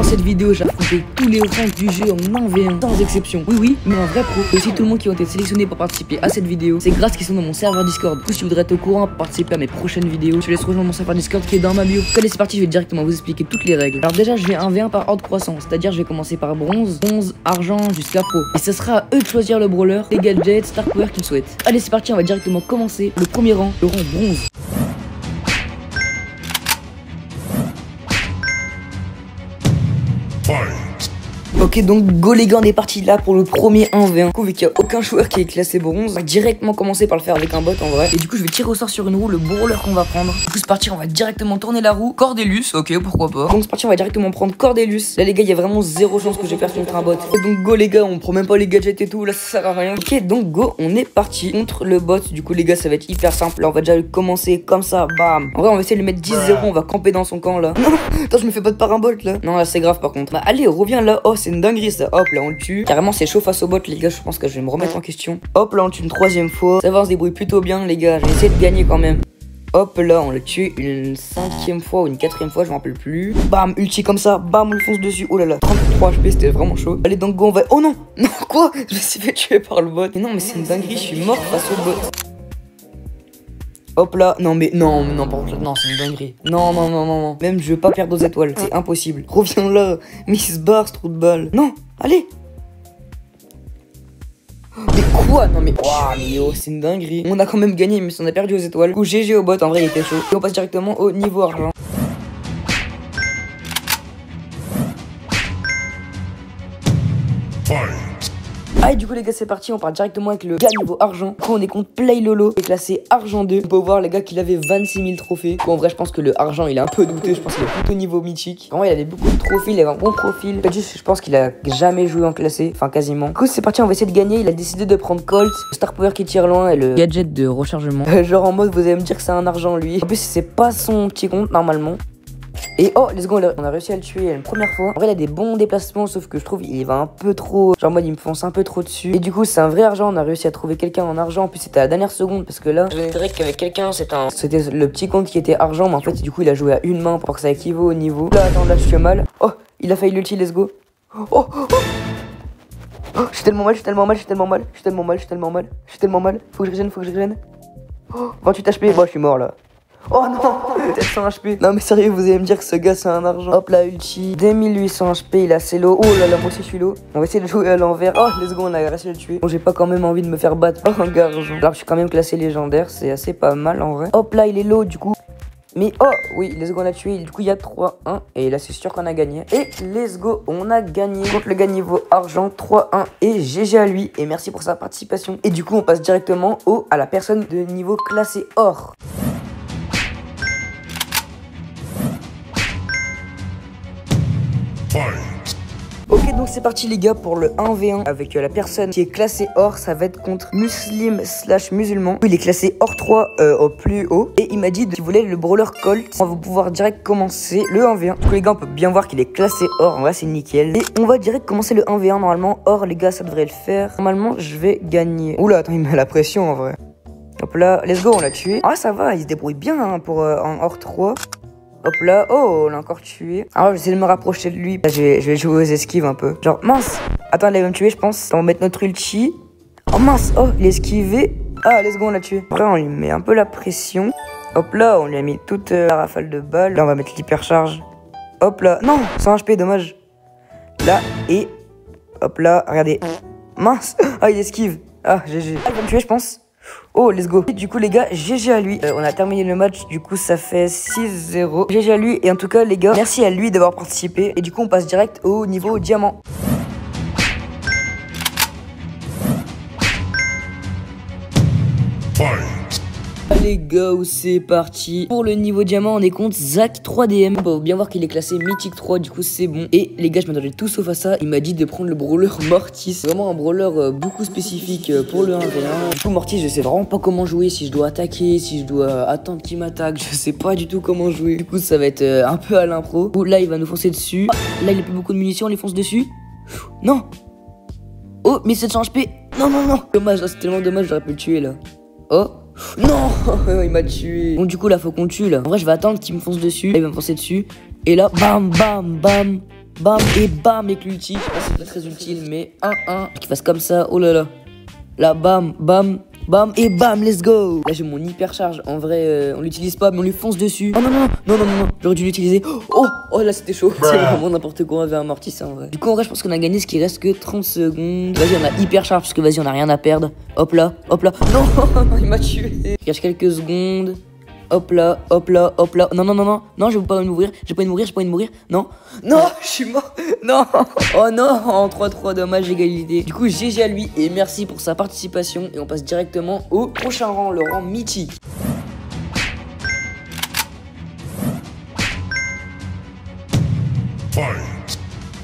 Dans cette vidéo, j'ai affronté tous les rangs du jeu en 1v1 sans exception. Oui, mais un vrai pro. Et aussi tout le monde qui ont été sélectionnés pour participer à cette vidéo. C'est grâce qu'ils sont dans mon serveur Discord. Du coup, si tu voudrais être au courant pour participer à mes prochaines vidéos, je te laisse rejoindre mon serveur Discord qui est dans ma bio. Allez, c'est parti, je vais directement vous expliquer toutes les règles. Alors déjà, je vais 1v1 par ordre croissant, c'est-à-dire je vais commencer par bronze, argent jusqu'à pro. Et ce sera à eux de choisir le brawler, les gadgets, star power qu'ils souhaitent. Allez, c'est parti, on va directement commencer le premier rang, le rang bronze. Ok, donc go les gars, on est parti là pour le premier 1v1. Du coup, vu qu'il n'y a aucun joueur qui est classé bronze, on va directement commencer par le faire avec un bot en vrai. Et du coup, je vais tirer au sort sur une roue le brawler qu'on va prendre. Du coup, c'est parti, on va directement tourner la roue. Cordelius, ok, pourquoi pas. Donc c'est parti, on va directement prendre Cordelius. Là les gars, il y a vraiment zéro chance que je perde contre un bot. Et donc go les gars, on prend même pas les gadgets et tout, là ça sert à rien. Ok, donc go, on est parti contre le bot. Du coup les gars, ça va être hyper simple. Là on va déjà commencer comme ça, bam. En vrai, on va essayer de le mettre 10-0, on va camper dans son camp là. Non, attends, je me fais pas de par un bot là. Non, là c'est grave par contre. Bah allez, reviens là. Oh, c'est une dinguerie ça. Hop, là on le tue. Carrément, c'est chaud face au bot, les gars. Je pense que je vais me remettre en question. Hop, là on le tue une troisième fois. Ça va, on se débrouille plutôt bien, les gars. Je vais essayer de gagner quand même. Hop, là on le tue une cinquième fois ou une quatrième fois, je m'en rappelle plus. Bam, ulti comme ça. Bam, on le fonce dessus. Oh là là, 33 HP, c'était vraiment chaud. Allez, donc go, on va. Oh non, non, quoi? Je me suis fait tuer par le bot. Mais non, mais c'est une dinguerie, je suis mort face au bot. Hop là, non mais non, par contre, non, c'est une dinguerie. Non. Même je veux pas perdre aux étoiles, c'est impossible. Reviens là, mais il se barre ce trou de balle. Non, allez. Mais quoi? Non mais waouh, mais oh, c'est une dinguerie. On a quand même gagné, mais on a perdu aux étoiles. Du coup, GG au bot, en vrai il était chaud. Et on passe directement au niveau argent. Ah, et du coup les gars, c'est parti, on part directement avec le gars niveau argent. Du coup on est contre Play Lolo, est classé argent 2. On peut voir les gars qu'il avait 26 000 trophées. Du coup, en vrai je pense que le argent il est un peu douteux, je pense qu'il est plutôt niveau mythique. Vraiment il avait beaucoup de trophées, il avait un bon profil. Juste je pense qu'il a jamais joué en classé, enfin quasiment. Du coup c'est parti, on va essayer de gagner. Il a décidé de prendre Colt, le star power qui tire loin et le gadget de rechargement. Genre en mode vous allez me dire que c'est un argent lui. En plus c'est pas son petit compte normalement. Et oh, let's go, on a réussi à le tuer une première fois. En vrai, il a des bons déplacements, sauf que je trouve il va un peu trop. Genre, en mode, il me fonce un peu trop dessus. Et du coup, c'est un vrai argent. On a réussi à trouver quelqu'un en argent. En plus, c'était à la dernière seconde. Parce que là, je dirais qu'avec quelqu'un, c'était le petit compte qui était argent. Mais en fait, du coup, il a joué à une main pour que ça équivaut au niveau. Là, attends, là, je suis mal. Oh, il a failli l'ulti, let's go. Oh. Je suis tellement mal. Faut que je régène. Oh, 28 HP. Bon, je suis mort là. Oh non, 700 HP. Non mais sérieux, vous allez me dire que ce gars c'est un argent. Hop là, ulti, 2800 HP, il a assez low. Oh là là, moi aussi je suis low. On va essayer de jouer à l'envers. Oh, let's go, on a réussi à le tuer. Bon, j'ai pas quand même envie de me faire battre par un gars argent. Alors je suis quand même classé légendaire, c'est assez pas mal en vrai. Hop là, il est low du coup. Mais oh oui, let's go, on a tué. Du coup il y a 3-1. Et là c'est sûr qu'on a gagné. Et let's go, on a gagné contre le gars niveau argent 3-1. Et GG à lui. Et merci pour sa participation. Et du coup on passe directement à la personne de niveau classé or. Ok, donc c'est parti les gars pour le 1v1 avec la personne qui est classée or. Ça va être contre muslim/musulman. Il est classé or 3 au plus haut. Et il m'a dit qu'il voulait le brawler Colt. On va pouvoir direct commencer le 1v1. Du coup les gars, on peut bien voir qu'il est classé or. En vrai c'est nickel. Et on va direct commencer le 1v1 normalement. Or les gars, ça devrait le faire. Normalement je vais gagner. Oula, attends, il met la pression en vrai. Hop là, let's go, on l'a tué. Ah ça va, il se débrouille bien hein, pour un or 3. Hop là, oh, on l'a encore tué. Alors, je vais essayer de me rapprocher de lui. Là, je vais jouer aux esquives un peu. Genre, mince. Attends, il va me tuer, je pense. On va mettre notre ulti. Oh, mince. Oh, il est esquivé. Ah, let's go, on l'a tué. Après, on lui met un peu la pression. Hop là, on lui a mis toute la rafale de balles. Là, on va mettre l'hypercharge. Hop là. Non, 100 HP, dommage. Là, et hop là, regardez. Mince. Ah, il esquive. Ah, GG. Ah, il va me tuer, je pense. Oh, let's go. Et du coup les gars, GG à lui. On a terminé le match, du coup ça fait 6-0. GG à lui. Et en tout cas les gars, merci à lui d'avoir participé. Et du coup on passe direct au niveau diamant. Les gars, c'est parti. Pour le niveau diamant, on est contre Zach 3DM. On peut bien voir qu'il est classé mythique 3, du coup c'est bon. Et les gars, je m'attendais tout sauf à ça. Il m'a dit de prendre le brawler Mortis. Vraiment un brawler beaucoup spécifique pour le 1v1. Du coup Mortis, je sais vraiment pas comment jouer. Si je dois attaquer, si je dois attendre qu'il m'attaque, je sais pas du tout comment jouer. Du coup ça va être un peu à l'impro. Là il va nous foncer dessus. Là il a plus beaucoup de munitions, on les fonce dessus. Non. Oh, 1700 HP. Non. Dommage, c'est tellement dommage, j'aurais pu le tuer là. Oh. Non, il m'a tué. Bon du coup là faut qu'on tue là. En vrai je vais attendre qu'il me fonce dessus. Là, il va me foncer dessus. Et là bam. bam, et bam avec l'ulti. Je sais pas si c'est pas très utile, mais 1-1, qui fasse comme ça, oh là là. Là, bam, bam, bam, et bam, let's go. Là, j'ai mon hyper charge. En vrai, on l'utilise pas, mais on lui fonce dessus. Oh non, non, non, non, non, non. J'aurais dû l'utiliser. Oh, là, c'était chaud. C'est vraiment n'importe quoi, on avait amorti en vrai. Du coup, en vrai, je pense qu'on a gagné, ce qui reste que 30 secondes. Vas-y, on a hyper charge, parce que vas-y, on a rien à perdre. Hop là, hop là. Non, il m'a tué. Je cache quelques secondes. Hop là, hop là, hop là. Non, non, non, non, non, je veux pas mourir. J'ai pas envie de mourir, j'ai pas envie de mourir. Non, non, je suis mort. Non, oh non, en 3-3, dommage, égalité. Du coup, GG à lui et merci pour sa participation. Et on passe directement au prochain rang, le rang mythique.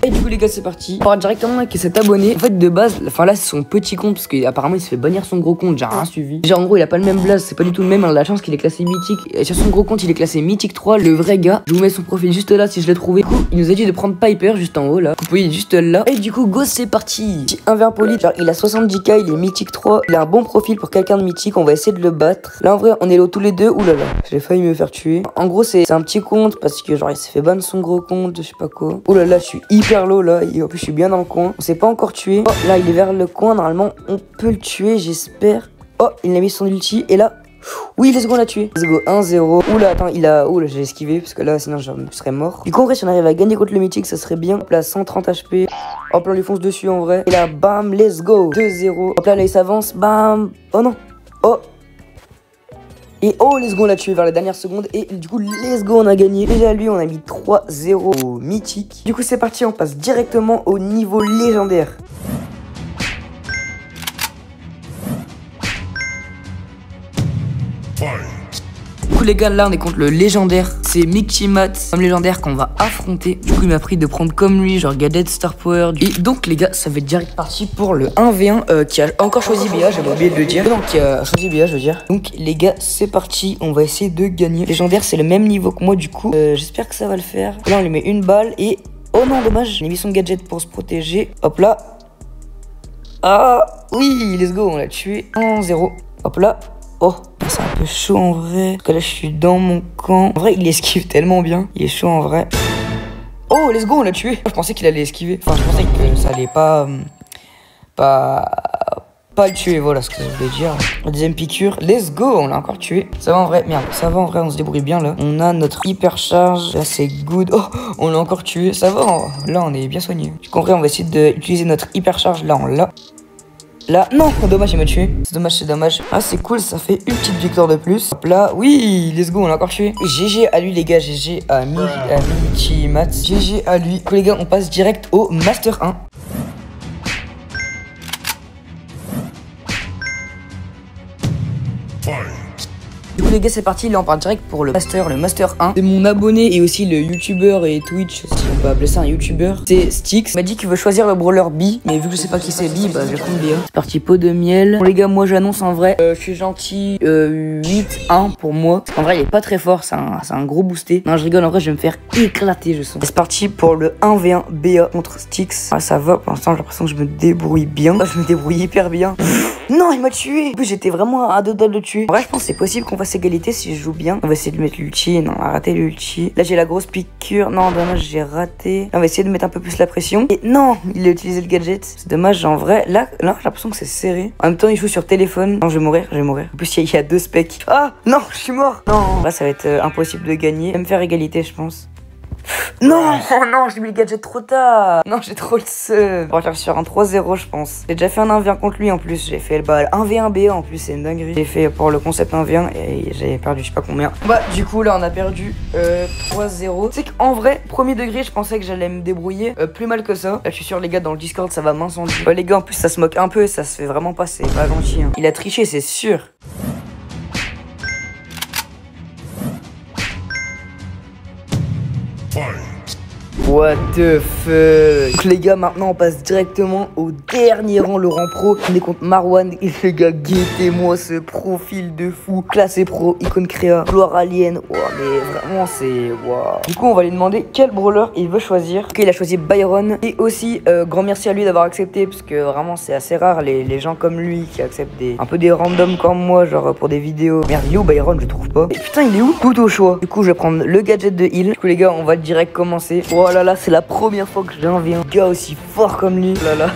Et du coup les gars c'est parti. On part directement avec cet abonné. En fait de base, enfin là c'est son petit compte parce qu'apparemment il se fait bannir son gros compte, j'ai rien suivi. Genre en gros il a pas le même blaze, c'est pas du tout le même. On a la chance qu'il est classé mythique. Et sur son gros compte il est classé mythique 3, le vrai gars. Je vous mets son profil juste là si je l'ai trouvé. Du coup il nous a dit de prendre Piper juste en haut là. Vous voyez juste là. Et du coup go c'est parti. Petit 1v poli, genre il a 70k, il est mythique 3. Il a un bon profil pour quelqu'un de mythique, on va essayer de le battre. Là en vrai on est là tous les deux. Oulala, j'ai failli me faire tuer. En gros c'est un petit compte parce que genre il s'est fait ban son gros compte, je sais pas quoi. Oulala je suis hyper low là, et en plus je suis bien dans le coin. On s'est pas encore tué. Oh là il est vers le coin, normalement on peut le tuer j'espère. Oh il a mis son ulti et là oui let's go on l'a tué. Let's go 1-0. Oula attends il a... Oula j'ai esquivé parce que là sinon je serais mort. Du coup en vrai si on arrive à gagner contre le mythique ça serait bien. Hop là 130 HP. Hop là on lui fonce dessus en vrai. Et là bam let's go 2-0. Hop là il s'avance bam. Oh non. Oh. Et oh let's go on l'a tué vers la dernière seconde. Et du coup let's go on a gagné. Déjà lui on a mis 3-0 au mythique. Du coup c'est parti, on passe directement au niveau légendaire. Du coup les gars là on est contre le légendaire. C'est Mictimat comme légendaire qu'on va affronter. Du coup il m'a pris de prendre comme lui genre Gadget, Star Power. Et donc les gars ça va être direct parti pour le 1v1 qui a encore choisi BA, j'avais oublié de le dire. Non qui a choisi BA je veux dire. Donc les gars c'est parti, on va essayer de gagner. Légendaire c'est le même niveau que moi du coup j'espère que ça va le faire. Là on lui met une balle et... Oh non dommage, j'ai mis son gadget pour se protéger. Hop là. Ah oui let's go on l'a tué 1-0. Hop là. Oh, c'est un peu chaud en vrai. Parce que là, je suis dans mon camp. En vrai, il esquive tellement bien. Il est chaud en vrai. Oh, let's go, on l'a tué. Je pensais qu'il allait esquiver. Enfin, je pensais que ça allait pas le tuer. Voilà ce que je voulais dire. La deuxième piqûre. Let's go, on l'a encore tué. Ça va en vrai. Merde, ça va en vrai. On se débrouille bien là. On a notre hyper charge. Là, c'est good. Oh, on l'a encore tué. Ça va. Là, on est bien soigné. Du coup, en vrai, on va essayer d'utiliser notre hyper charge. Là, on l'a. Là, non, dommage, il m'a tué. C'est dommage, c'est dommage. Ah, c'est cool, ça fait une petite victoire de plus. Hop là, oui, let's go, on l'a encore tué. GG à lui, les gars, GG à Mictimat. GG à lui. Du coup, les gars, on passe direct au Master 1. Du coup les gars c'est parti, là on part direct pour le Master 1. C'est mon abonné et aussi le YouTuber et Twitch, si on peut appeler ça un YouTuber. C'est Styx. Il m'a dit qu'il veut choisir le brawler B, mais vu que je sais pas qui c'est B, bah je vais prendre B. C'est parti, pot de miel. Bon les gars, moi j'annonce en vrai, je suis gentil, 8-1 pour moi. En vrai il est pas très fort, c'est un gros boosté. Non je rigole, en vrai je vais me faire éclater je sens. C'est parti pour le 1v1 BA contre Styx. Ah ça va, pour l'instant j'ai l'impression que je me débrouille bien. Je me débrouille hyper bien. Non il m'a tué. En plus j'étais vraiment à deux doigts de le tuer. En vrai je pense que c'est possible qu'on fasse égalité si je joue bien. On va essayer de mettre l'ulti. Non on a raté l'ulti. Là j'ai la grosse piqûre. Non dommage j'ai raté. On va essayer de mettre un peu plus la pression. Et non il a utilisé le gadget. C'est dommage en vrai. Là j'ai l'impression que c'est serré. En même temps il joue sur téléphone. Non je vais mourir, je vais mourir. En plus il y a deux specs. Ah non je suis mort. Non là ça va être impossible de gagner. Je vais me faire égalité je pense. Non, oh non, j'ai mis le gadget trop tard. Non, j'ai trop le seum. On va faire sur un 3-0, je pense. J'ai déjà fait un 1v1 contre lui en plus. J'ai fait le 1v1 BA en plus, c'est une dinguerie. J'ai fait pour le concept 1v1 et j'ai perdu je sais pas combien. Bah, du coup, là, on a perdu 3-0. C'est qu'en vrai, premier degré, je pensais que j'allais me débrouiller plus mal que ça. Là, je suis sûr, les gars, dans le Discord, ça va m'incendier. Les gars, en plus, ça se moque un peu et ça se fait vraiment pas. C'est pas gentil. Hein. Il a triché, c'est sûr. What the fuck. Donc les gars maintenant on passe directement au dernier rang, le rang pro. On est contre Marwan et les gars guettez-moi ce profil de fou. Classé pro, icône créa, gloire alien. Wow, mais vraiment c'est wow. Du coup on va lui demander quel brawler il veut choisir. Ok il a choisi Byron. Et aussi grand merci à lui d'avoir accepté. Parce que vraiment c'est assez rare les gens comme lui qui acceptent un peu des randoms comme moi. Genre pour des vidéos. Merde il est où Byron, je trouve pas. Et putain il est où? Tout au choix. Du coup je vais prendre le gadget de heal. Du coup les gars on va direct commencer. Voilà. là là, c'est la première fois que j'ai un gars aussi fort comme lui. Oh là là.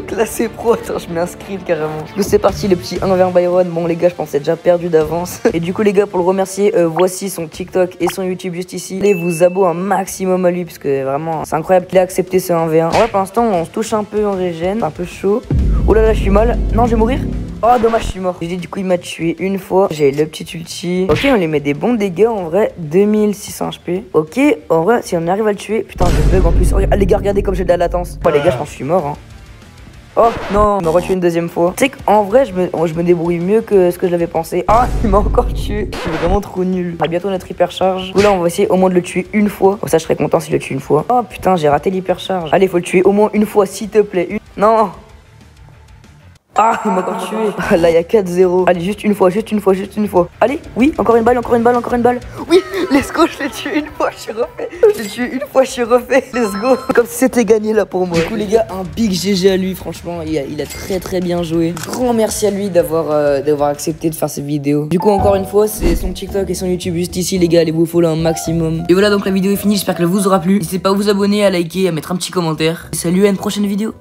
Classé pro, attends, je m'inscris carrément. Du coup, c'est parti, le petit 1 vers Byron. Bon, les gars, je pensais déjà perdu d'avance. Et du coup, les gars, pour le remercier, voici son TikTok et son YouTube juste ici. Allez vous abonner un maximum à lui, parce que vraiment, c'est incroyable qu'il ait accepté ce 1v1. En vrai, pour l'instant, on se touche un peu en régène, c'est un peu chaud. Oh là là, je suis mal. Non, je vais mourir. Oh, dommage, je suis mort. Du coup, il m'a tué une fois. J'ai le petit ulti. Ok, on lui met des bons dégâts en vrai. 2600 HP. Ok, en vrai, si on arrive à le tuer. Putain, je bug en plus. Oh, les gars, regardez comme j'ai de la latence. Oh, les gars, je pense que je suis mort. Hein. Oh non, il m'a retué une deuxième fois. Tu sais qu'en vrai, je me débrouille mieux que ce que je l'avais pensé. Ah, il m'a encore tué. Je suis vraiment trop nul. On a bientôt notre hypercharge. Ou là, on va essayer au moins de le tuer une fois. Comme ça, je serais content s'il le tue une fois. Oh putain, j'ai raté l'hypercharge. Allez, faut le tuer au moins une fois, s'il te plaît. Non. Ah, il m'a encore tué. Ah, là, il y a 4-0. Allez, juste une fois, juste une fois, juste une fois. Allez, oui, encore une balle, encore une balle, encore une balle. Oui, let's go, je l'ai tué une fois, je suis refait. Je l'ai tué une fois, je suis refait. Let's go. Comme si c'était gagné là pour moi. Du coup, les gars, un big GG à lui, franchement. Il a très très bien joué. Grand merci à lui d'avoir accepté de faire cette vidéo. Du coup, encore une fois, c'est son TikTok et son YouTube juste ici, les gars. Allez vous follow un maximum. Et voilà, donc la vidéo est finie. J'espère qu'elle vous aura plu. N'hésitez pas à vous abonner, à liker, à mettre un petit commentaire. Et salut, à une prochaine vidéo.